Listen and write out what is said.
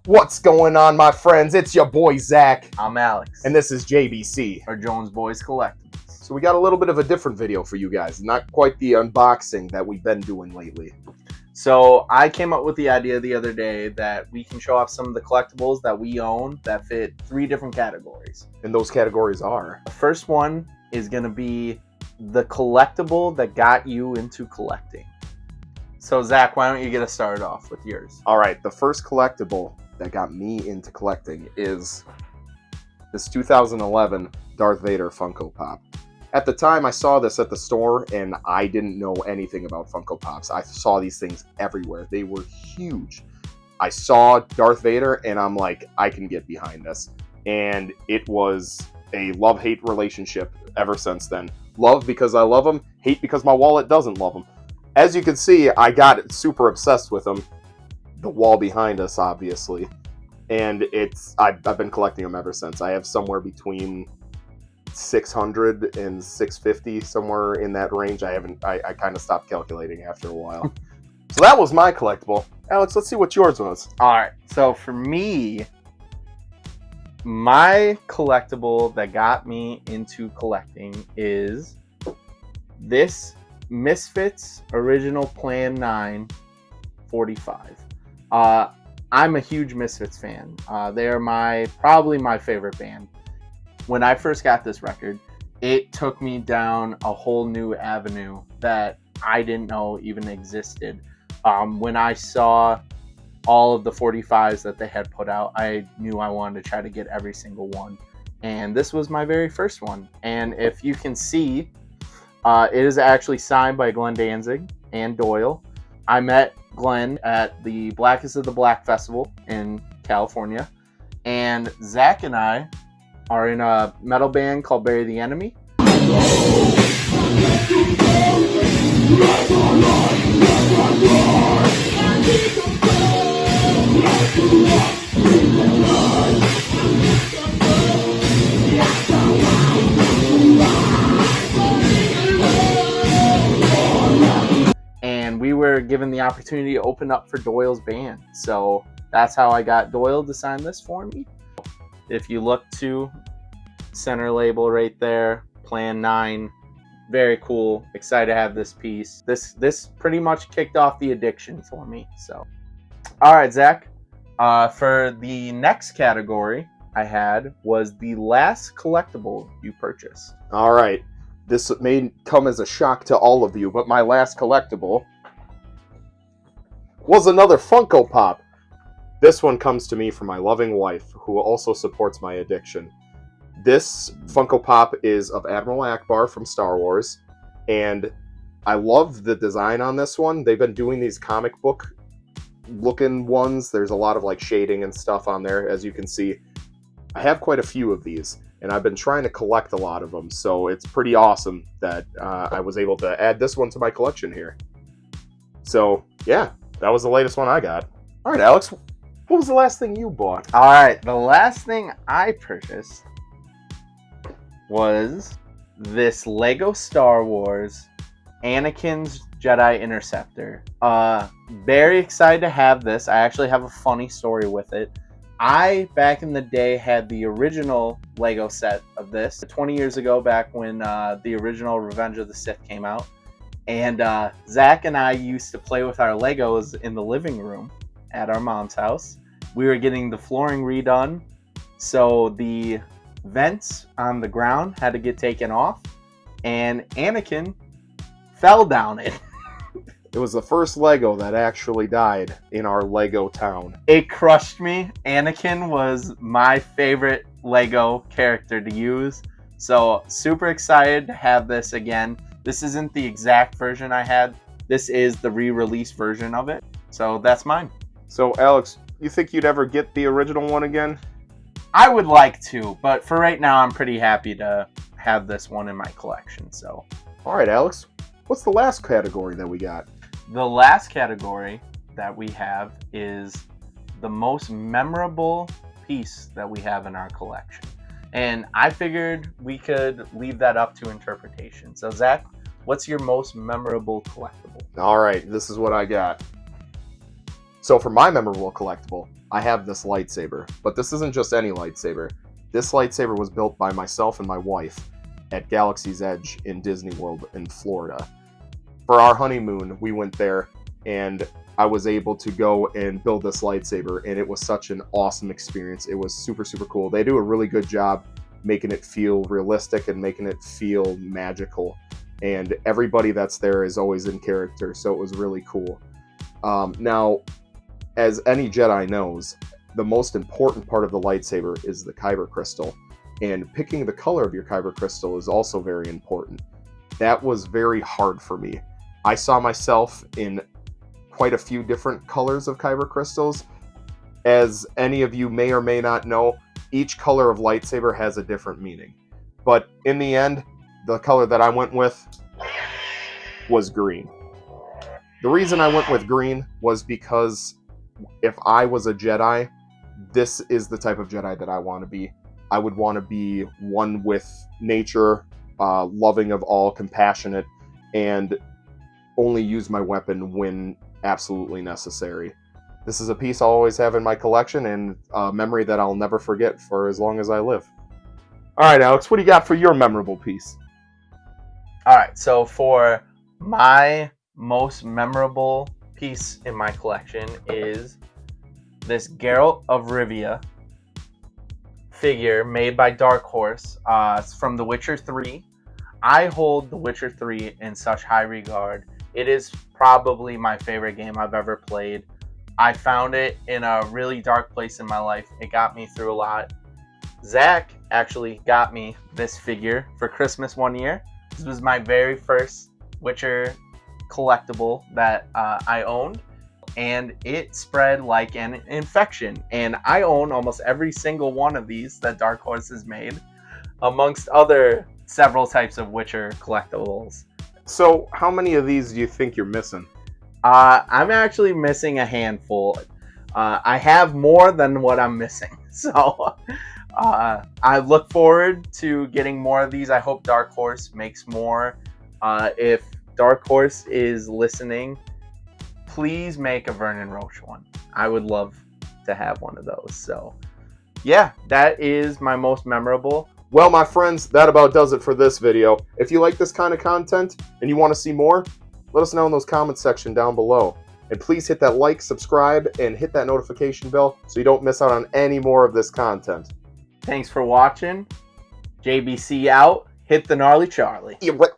What's going on, my friends? It's your boy Zach, I'm Alex, and this is JBC, or Jones Boys Collectables. So we got a little bit of a different video for you guys, not quite the unboxing that we've been doing lately. So I came up with the idea the other day that we can show off some of the collectibles that we own that fit 3 different categories. And those categories are... The first one is going to be the collectible that got you into collecting. So Zach, why don't you get us started off with yours? All right, the first collectible that got me into collecting is this 2011 Darth Vader Funko Pop. At the time, I saw this at the store, and I didn't know anything about Funko Pops. I saw these things everywhere. They were huge. I saw Darth Vader, and I'm like, I can get behind this. And it was a love-hate relationship ever since then. Love because I love him, hate because my wallet doesn't love him. As you can see, I got super obsessed with him. The wall behind us, obviously. And I've been collecting them ever since. I have somewhere between 600 and 650, somewhere in that range. I kind of stopped calculating after a while. So that was my collectible. Alex, let's see what yours was. All right, so for me, my collectible that got me into collecting is this Misfits Original Plan 9 45. I'm a huge Misfits fan. They are probably my favorite band. When I first got this record, it took me down a whole new avenue that I didn't know even existed. When I saw all of the 45s that they had put out, I knew I wanted to try to get every single one. And this was my very first one. And if you can see, it is actually signed by Glenn Danzig and Doyle. I met Glenn at the Blackest of the Black Festival in California. And Zach and I are in a metal band called Bury the Enemy. And we were given the opportunity to open up for Doyle's band. So that's how I got Doyle to sign this for me. If you look to center label right there, Plan 9, very cool. Excited to have this piece. This pretty much kicked off the addiction for me. So, all right, Zach. For the next category I had was the last collectible you purchased. All right. This may come as a shock to all of you, but my last collectible was another Funko Pop. This one comes to me from my loving wife, who also supports my addiction. This Funko Pop is of Admiral Akbar from Star Wars, and I love the design on this one. They've been doing these comic book looking ones. There's a lot of like shading and stuff on there, as you can see. I have quite a few of these, and I've been trying to collect a lot of them, so it's pretty awesome that I was able to add this one to my collection here. So, yeah, that was the latest one I got. All right, Alex. What was the last thing you bought? All right, the last thing I purchased was this Lego Star Wars Anakin's Jedi Interceptor. Very excited to have this. I actually have a funny story with it. I, back in the day, had the original Lego set of this 20 years ago, back when the original Revenge of the Sith came out. And Zach and I used to play with our Legos in the living room at our mom's house. We were getting the flooring redone, so the vents on the ground had to get taken off, and Anakin fell down it. It was the first Lego that actually died in our Lego town. It crushed me. Anakin was my favorite Lego character to use, so super excited to have this again. This isn't the exact version I had. This is the re-release version of it, so that's mine. So, Alex, you think you'd ever get the original one again? I would like to, but for right now, I'm pretty happy to have this one in my collection. So, all right, Alex, what's the last category that we got? The last category that we have is the most memorable piece that we have in our collection. And I figured we could leave that up to interpretation. So, Zach, what's your most memorable collectible? All right, this is what I got. So for my memorable collectible, I have this lightsaber. But this isn't just any lightsaber. This lightsaber was built by myself and my wife at Galaxy's Edge in Disney World in Florida. For our honeymoon, we went there, and I was able to go and build this lightsaber, and it was such an awesome experience. It was super, super cool. They do a really good job making it feel realistic and making it feel magical. And everybody that's there is always in character, so it was really cool. Now, as any Jedi knows, the most important part of the lightsaber is the kyber crystal. And picking the color of your kyber crystal is also very important. That was very hard for me. I saw myself in quite a few different colors of kyber crystals. As any of you may or may not know, each color of lightsaber has a different meaning. But in the end, the color that I went with was green. The reason I went with green was because if I was a Jedi, this is the type of Jedi that I want to be. I would want to be one with nature, loving of all, compassionate, and only use my weapon when absolutely necessary. This is a piece I'll always have in my collection, and a memory that I'll never forget for as long as I live. All right, Alex, what do you got for your memorable piece? All right, so for my most memorable piece in my collection is this Geralt of Rivia figure made by Dark Horse. It's from The Witcher 3. I hold The Witcher 3 in such high regard. It is probably my favorite game I've ever played. I found it in a really dark place in my life. It got me through a lot. Zach actually got me this figure for Christmas one year. This was my very first Witcher collectible that I owned, and it spread like an infection. And I own almost every single one of these that Dark Horse has made, amongst other several types of Witcher collectibles. So, how many of these do you think you're missing? I'm actually missing a handful. I have more than what I'm missing. So I look forward to getting more of these. I hope Dark Horse makes more. If Dark Horse is listening, please make a Vernon Roche one. I would love to have one of those. So yeah, that is my most memorable. Well, my friends, that about does it for this video. If you like this kind of content and you want to see more, let us know in those comments section down below. And please hit that like, subscribe, and hit that notification bell so you don't miss out on any more of this content. Thanks for watching. JBC out. Hit the gnarly Charlie. Yeah, what?